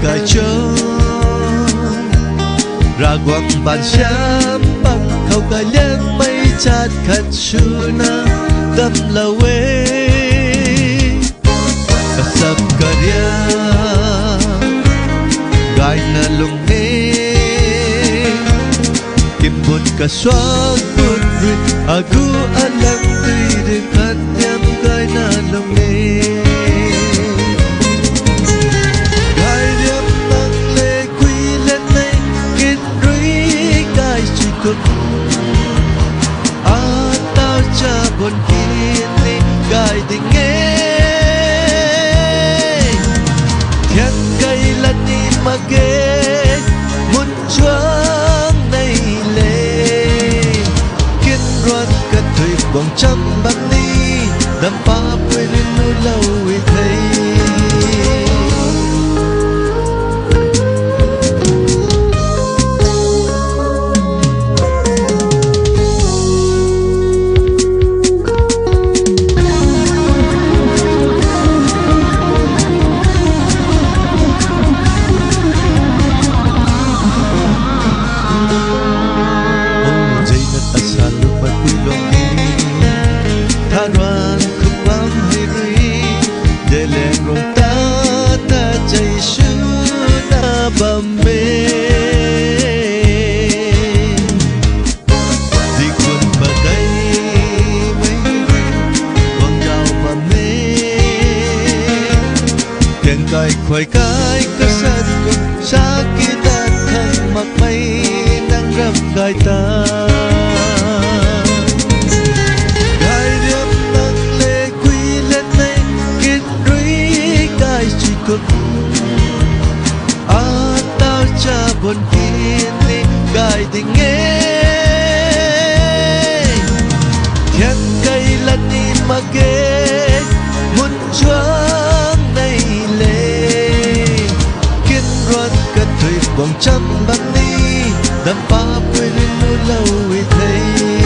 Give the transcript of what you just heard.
cài trâu ra quăng bàn xám bằng khâu cài lem mây chát khát chuna tâm là quê kasap karya gai na lung ne kimbut kaswag putri agu alang tui kanyam gai na lung ne gai riam nang le quy lên nay kit rui gai chỉ cực tao cha buồn kia ni gai tình nghe thiên cây là ni mà ghé muốn choáng này lệ kiên roan cất thủy quăng trăm băng ni đâm pa quên nu lâu thấy cài khoai cái sân cùng xa kita thân mặc mây nắng râm gai ta gai điếm nắng lệ quy lên nay kít rui gai chỉ cực tao cha buồn kia ni gai tình nghe thiên cây là ni mà ghé muốn choáng này quăng trăm băng đi đâm pa quên nu lâu thấy